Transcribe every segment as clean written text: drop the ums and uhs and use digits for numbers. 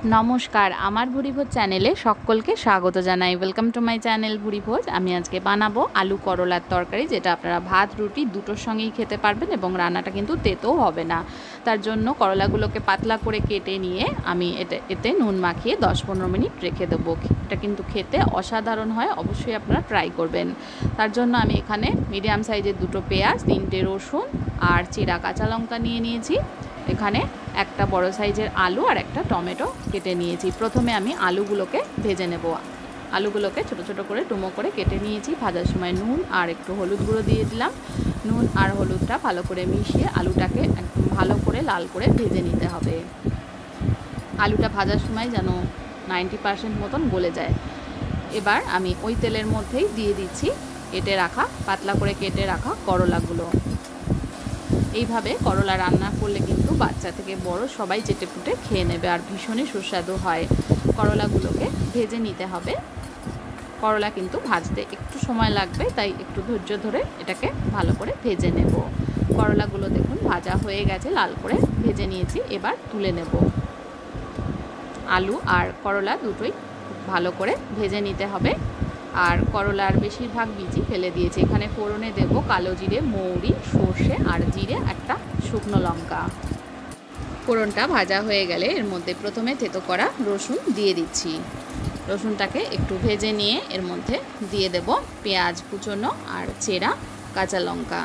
নমস্কার, আমার ভুরিভোজ চ্যানেলে সকলকে স্বাগত জানাই। Welcome to my channel Bhuribhoj. আমি আজকে বানাবো আলু করলার তরকারি, যেটা আপনারা ভাত রুটি দুটোর সঙ্গেই খেতে পারবেন এবং রান্নাটা কিন্তু তেতেও হবে না। তার জন্য করলাগুলোকে পাতলা করে কেটে নিয়ে আমি এতে নুন মাখিয়ে 10-15 মিনিট রেখে দেবো। এটা কিন্তু খেতে অসাধারণ হয়, অবশ্যই আপনারা ট্রাই করবেন। তার জন্য আমি এখানে মিডিয়াম সাইজের 2টো পেঁয়াজ, 3টে রসুন আর চিরা কাঁচা লঙ্কা নিয়ে নিয়েছি। এখানে একটা বড় সাইজের আলু আর একটা টমেটো কেটে নিয়েছি। প্রথমে আমি আলুগুলোকে ভেজে নেব। আলুগুলোকে ছোট ছোট করে ডুমো করে কেটে নিয়েছি। ভাজার সময় নুন আর একটু হলুদ গুঁড়ো দিয়ে দিলাম। নুন আর হলুদটা ভালো করে মিশিয়ে আলুটাকে একদম ভালো করে লাল করে ভেজে নিতে হবে। আলুটা ভাজার সময় যেন 90% মতন গলে যায়। এবার আমি ওই তেলের মধ্যেই দিয়ে দিচ্ছি পাতলা করে কেটে রাখা করলাগুলো। এইভাবে করলা রান্না করলে কিন্তু বাচ্চা থেকে বড় সবাই চেটেপুটে খেয়ে নেবে, আর ভীষণই সুস্বাদু হয়। করলাগুলোকে ভেজে নিতে হবে। করলা কিন্তু ভাজতে একটু সময় লাগবে, তাই একটু ধৈর্য ধরে এটাকে ভালো করে ভেজে নেব। করলাগুলো দেখুন ভাজা হয়ে গেছে, লাল করে ভেজে নিয়েছি। এবার তুলে নেব। আলু আর করলা দুটোই ভালো করে ভেজে নিতে হবে। আর করলার বেশিরভাগ বীজই ফেলে দিয়েছি। এখানে ফোড়নে দেব কালো জিরে, মৌরি, সর্ষে আর জিরে, একটা শুকনো লঙ্কা। ফোড়নটা ভাজা হয়ে গেলে এর মধ্যে প্রথমে থেতো করা রসুন দিয়ে দিচ্ছি। রসুনটাকে একটু ভেজে নিয়ে এর মধ্যে দিয়ে দেব পেঁয়াজ কুচোনো আর চেরা কাঁচা লঙ্কা।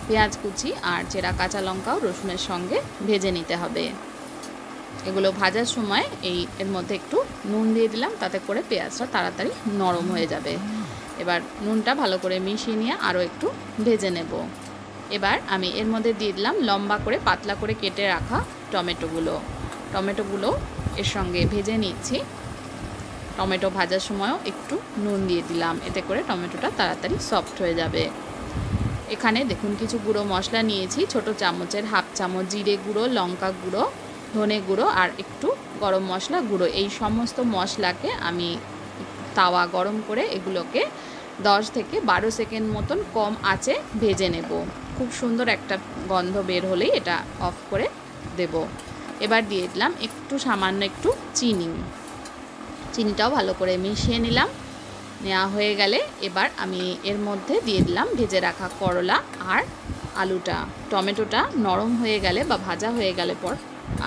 পেঁয়াজ কুচি আর চেরা কাঁচা লঙ্কাও রসুনের সঙ্গে ভেজে নিতে হবে। এগুলো ভাজার সময় এর মধ্যে একটু নুন দিয়ে দিলাম, তাতে করে পেঁয়াজটা তাড়াতাড়ি নরম হয়ে যাবে। এবার নুনটা ভালো করে মিশিয়ে নিয়ে আরও একটু ভেজে নেব। এবার আমি এর মধ্যে দিয়ে দিলাম লম্বা করে পাতলা করে কেটে রাখা টমেটোগুলো এর সঙ্গে ভেজে নিচ্ছি। টমেটো ভাজার সময়ও একটু নুন দিয়ে দিলাম, এতে করে টমেটোটা তাড়াতাড়ি সফট হয়ে যাবে। এখানে দেখুন কিছু গুঁড়ো মশলা নিয়েছি। ছোট চামচের হাফ চামচ জিরে গুঁড়ো, লঙ্কা গুঁড়ো, ধনে গুঁড়ো আর একটু গরম মশলা গুঁড়ো। এই সমস্ত মশলাকে আমি তাওয়া গরম করে এগুলোকে 10 থেকে 12 সেকেন্ড মতন কম আঁচে ভেজে নেব। খুব সুন্দর একটা গন্ধ বের হলেই এটা অফ করে দেব। এবার দিয়ে দিলাম সামান্য একটু চিনিটাও ভালো করে মিশিয়ে নিলাম। নেওয়া হয়ে গেলে এবার আমি এর মধ্যে দিয়ে দিলাম ভেজে রাখা করলা আর আলুটা। টমেটোটা নরম হয়ে গেলে বা ভাজা হয়ে গেলে পর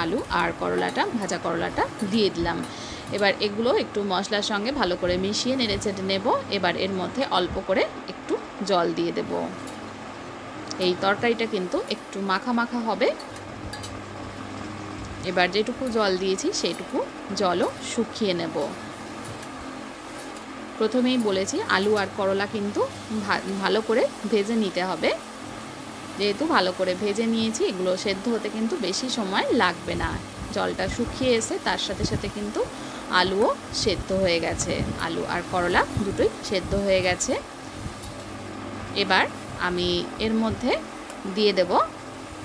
আলু আর ভাজা করলাটা দিয়ে দিলাম। এবার এগুলো একটু মশলার সঙ্গে ভালো করে মিশিয়ে নেড়ে চেড়ে নেব। এবার এর মধ্যে অল্প করে একটু জল দিয়ে দেব। এই তরকারিটা কিন্তু একটু মাখা মাখা হবে। এবার যেটুকু জল দিয়েছি সেইটুকু জলও শুকিয়ে নেব। প্রথমেই বলেছি আলু আর করলা কিন্তু ভালো করে ভেজে নিতে হবে। যেহেতু ভালো করে ভেজে নিয়েছি, এগুলো সেদ্ধ হতে কিন্তু বেশি সময় লাগবে না। জলটা শুকিয়ে এসে তার সাথে সাথে কিন্তু আলুও সেদ্ধ হয়ে গেছে। আলু আর করলা দুটোই সেদ্ধ হয়ে গেছে। এবার আমি এর মধ্যে দিয়ে দেব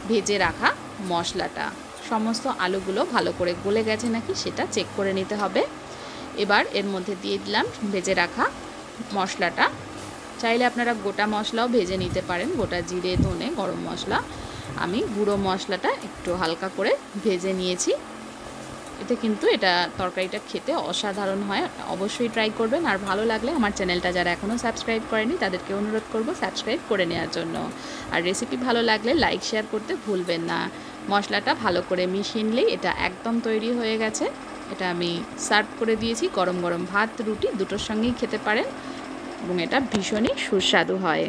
ভেজে রাখা মশলাটা। সমস্ত আলুগুলো ভালো করে গলে গেছে নাকি সেটা চেক করে নিতে হবে। এবার এর মধ্যে দিয়ে দিলাম ভেজে রাখা মশলাটা। চাইলে আপনারা গোটা মশলাও ভেজে নিতে পারেন, গোটা জিরে, ধনে, গরম মশলা। আমি গুঁড়ো মশলাটা একটু হালকা করে ভেজে নিয়েছি। এতে কিন্তু তরকারিটা খেতে অসাধারণ হয়। অবশ্যই ট্রাই করবেন। আর ভালো লাগলে আমার চ্যানেলটা যারা এখনও সাবস্ক্রাইব করেনি তাদেরকে অনুরোধ করব সাবস্ক্রাইব করে নেওয়ার জন্য। আর রেসিপি ভালো লাগলে লাইক শেয়ার করতে ভুলবেন না। মশলাটা ভালো করে মিশিয়ে নিলেই এটা একদম তৈরি হয়ে গেছে। এটা আমি সার্ভ করে দিয়েছি। গরম গরম ভাত রুটি দুটোর সঙ্গেই খেতে পারেন এবং এটা ভীষণই সুস্বাদু হয়।